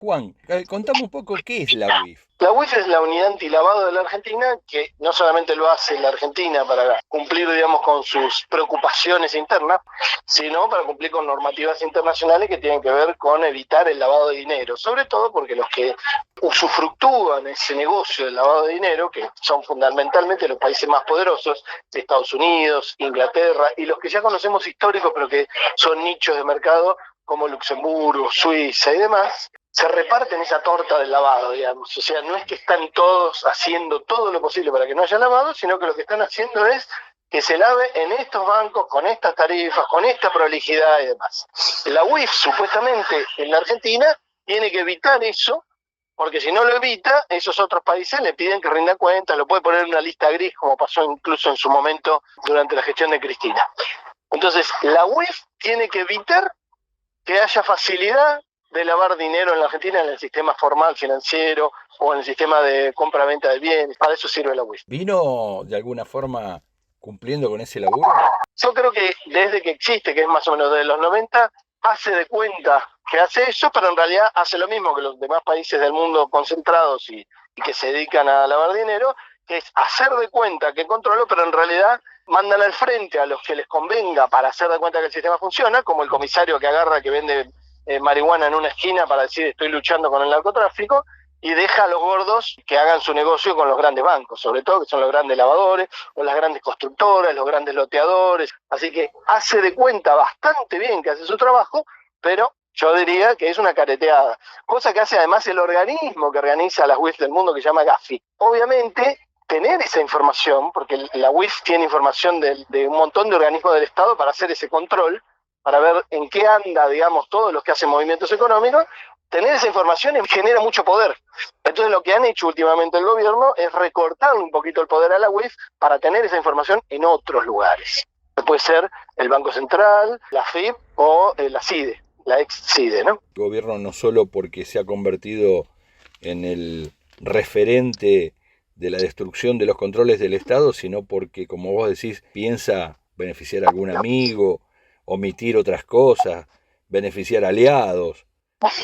Juan, contame un poco qué es la UIF. La UIF es la unidad antilavado de la Argentina, que no solamente lo hace la Argentina para cumplir, digamos, con sus preocupaciones internas, sino para cumplir con normativas internacionales que tienen que ver con evitar el lavado de dinero, sobre todo porque los que usufructúan ese negocio del lavado de dinero, que son fundamentalmente los países más poderosos, Estados Unidos, Inglaterra, y los que ya conocemos históricos, pero que son nichos de mercado, como Luxemburgo, Suiza y demás, se reparten esa torta del lavado, digamos. O sea, no es que están todos haciendo todo lo posible para que no haya lavado, sino que lo que están haciendo es que se lave en estos bancos, con estas tarifas, con esta prolijidad y demás. La UIF, supuestamente, en la Argentina, tiene que evitar eso, porque si no lo evita, esos otros países le piden que rinda cuentas, lo puede poner en una lista gris, como pasó incluso en su momento durante la gestión de Cristina. Entonces, la UIF tiene que evitar que haya facilidad de lavar dinero en la Argentina en el sistema formal financiero o en el sistema de compra-venta de bienes. Para eso sirve la UIF. ¿Vino de alguna forma cumpliendo con ese laburo? Yo creo que desde que existe, que es más o menos de los 90, hace de cuenta que hace eso, pero en realidad hace lo mismo que los demás países del mundo concentrados y que se dedican a lavar dinero, que es hacer de cuenta que controlo, pero en realidad mandan al frente a los que les convenga para hacer de cuenta que el sistema funciona, como el comisario que agarra, que vende marihuana en una esquina para decir estoy luchando con el narcotráfico, y deja a los gordos que hagan su negocio con los grandes bancos, sobre todo que son los grandes lavadores o las grandes constructoras, los grandes loteadores. Así que hace de cuenta bastante bien que hace su trabajo, pero yo diría que es una careteada. Cosa que hace además el organismo que organiza las UIF del mundo, que se llama Gafi. Obviamente, tener esa información, porque la UIF tiene información de un montón de organismos del Estado para hacer ese control, para ver en qué anda, digamos, todos los que hacen movimientos económicos. Tener esa información genera mucho poder. Entonces lo que han hecho últimamente el gobierno es recortarle un poquito el poder a la UIF para tener esa información en otros lugares. Puede ser el Banco Central, la FIP o la CIDE, la ex CIDE, ¿no? El gobierno no solo porque se ha convertido en el referente de la destrucción de los controles del Estado, sino porque, como vos decís, piensa beneficiar a algún amigo, omitir otras cosas, beneficiar aliados.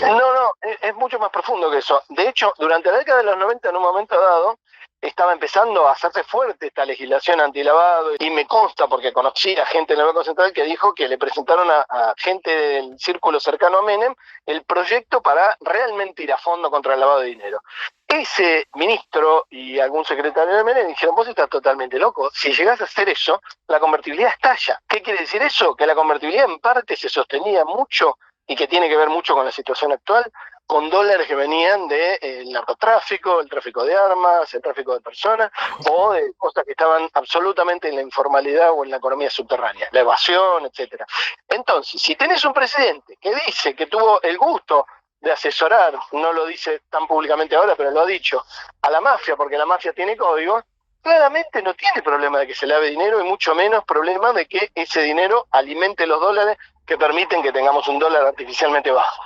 No, es mucho más profundo que eso. De hecho, durante la década de los 90, en un momento dado, estaba empezando a hacerse fuerte esta legislación antilavado y me consta, porque conocí a gente en el Banco Central que dijo que le presentaron a gente del círculo cercano a Menem el proyecto para realmente ir a fondo contra el lavado de dinero. Ese ministro y algún secretario de Menem dijeron, vos estás totalmente loco, si llegás a hacer eso, la convertibilidad estalla. ¿Qué quiere decir eso? Que la convertibilidad en parte se sostenía mucho y que tiene que ver mucho con la situación actual, con dólares que venían del narcotráfico, el tráfico de armas, el tráfico de personas, o de cosas que estaban absolutamente en la informalidad o en la economía subterránea, la evasión, etcétera. Entonces, si tenés un presidente que dice que tuvo el gusto de asesorar, no lo dice tan públicamente ahora, pero lo ha dicho, a la mafia, porque la mafia tiene código, claramente no tiene problema de que se lave dinero y mucho menos problema de que ese dinero alimente los dólares que permiten que tengamos un dólar artificialmente bajo.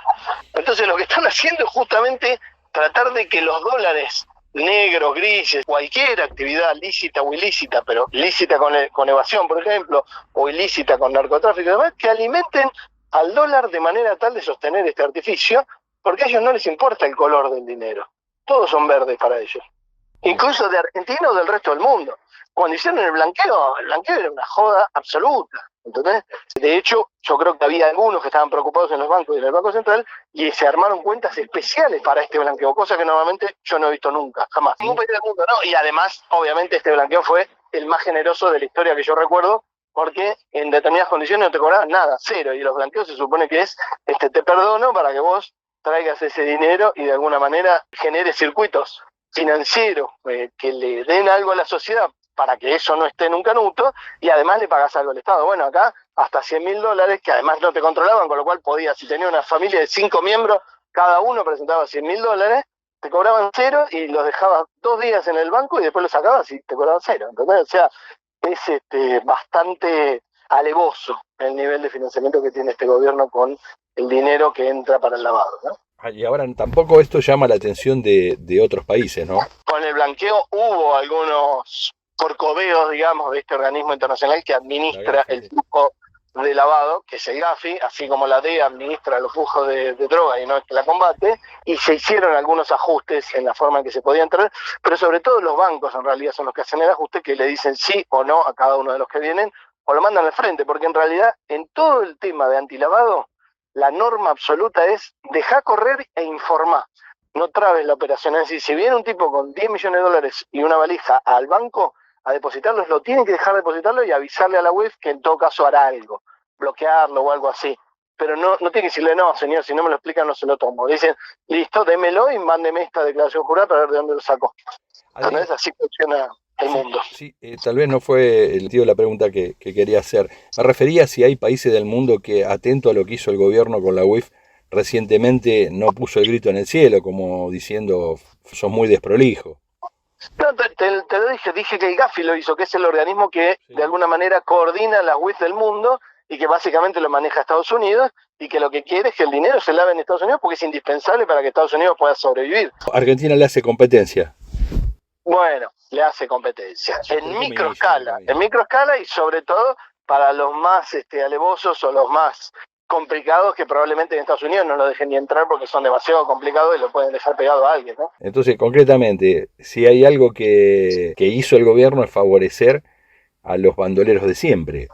Entonces lo que están haciendo es justamente tratar de que los dólares negros, grises, cualquier actividad lícita o ilícita, pero lícita con evasión, por ejemplo, o ilícita con narcotráfico y demás, que alimenten al dólar de manera tal de sostener este artificio, porque a ellos no les importa el color del dinero. Todos son verdes para ellos. Incluso de Argentina o del resto del mundo. Cuando hicieron el blanqueo era una joda absoluta. ¿Entendés? De hecho, yo creo que había algunos que estaban preocupados en los bancos y en el Banco Central y se armaron cuentas especiales para este blanqueo, cosa que normalmente yo no he visto nunca, jamás. Ningún país del mundo, ¿no? Y además, obviamente, este blanqueo fue el más generoso de la historia que yo recuerdo, porque en determinadas condiciones no te cobraban nada, cero. Y los blanqueos se supone que es, te perdono para que vos traigas ese dinero y de alguna manera genere circuitos financieros que le den algo a la sociedad para que eso no esté en un canuto y además le pagas algo al Estado. Bueno, acá hasta $100.000 que además no te controlaban, con lo cual podías, si tenía una familia de 5 miembros, cada uno presentaba $100.000, te cobraban cero y los dejabas 2 días en el banco y después los sacabas y te cobraban cero. ¿Entendés? O sea, es bastante alevoso el nivel de financiamiento que tiene este gobierno con el dinero que entra para el lavado, ¿no? Y ahora tampoco esto llama la atención de otros países, ¿no? Con el blanqueo hubo algunos corcoveos, digamos, de este organismo internacional que administra el flujo de lavado, que es el Gafi, así como la DEA administra los flujos de droga y no es que la combate, y se hicieron algunos ajustes en la forma en que se podían traer, pero sobre todo los bancos en realidad son los que hacen el ajuste, que le dicen sí o no a cada uno de los que vienen, o lo mandan al frente, porque en realidad en todo el tema de antilavado, la norma absoluta es dejar correr e informar. No trabes la operación. Es decir, si viene un tipo con 10 millones de dólares y una valija al banco a depositarlos, lo tienen que dejar depositarlo y avisarle a la UIF que en todo caso hará algo, bloquearlo o algo así. Pero no tiene que decirle, no, señor, si no me lo explican no se lo tomo. Dicen, listo, démelo y mándeme esta declaración jurada para ver de dónde lo sacó. Entonces así funciona el mundo. Sí, tal vez no fue el motivo de la pregunta que quería hacer. Me refería a si hay países del mundo que, atento a lo que hizo el gobierno con la UIF, recientemente no puso el grito en el cielo, como diciendo, sos muy desprolijo. No, te lo dije que el Gafi lo hizo, que es el organismo que de alguna manera coordina las UIF del mundo y que básicamente lo maneja Estados Unidos y que lo que quiere es que el dinero se lave en Estados Unidos porque es indispensable para que Estados Unidos pueda sobrevivir. Argentina le hace competencia. Bueno, le hace competencia. En microescala y sobre todo para los más alevosos o los más complicados que probablemente en Estados Unidos no lo dejen ni entrar porque son demasiado complicados y lo pueden dejar pegado a alguien, ¿no? Entonces, concretamente, si hay algo que hizo el gobierno es favorecer a los bandoleros de siempre.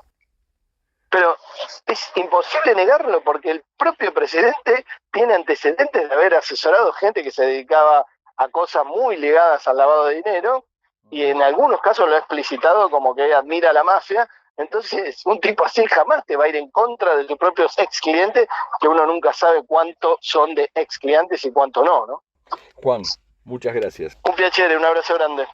Pero es imposible negarlo porque el propio presidente tiene antecedentes de haber asesorado gente que se dedicaba a cosas muy ligadas al lavado de dinero y en algunos casos lo ha explicitado como que admira a la mafia. Entonces, un tipo así jamás te va a ir en contra de tus propios ex clientes, que uno nunca sabe cuánto son de ex clientes y cuánto no, ¿no? Juan, muchas gracias. Un piacere, un abrazo grande.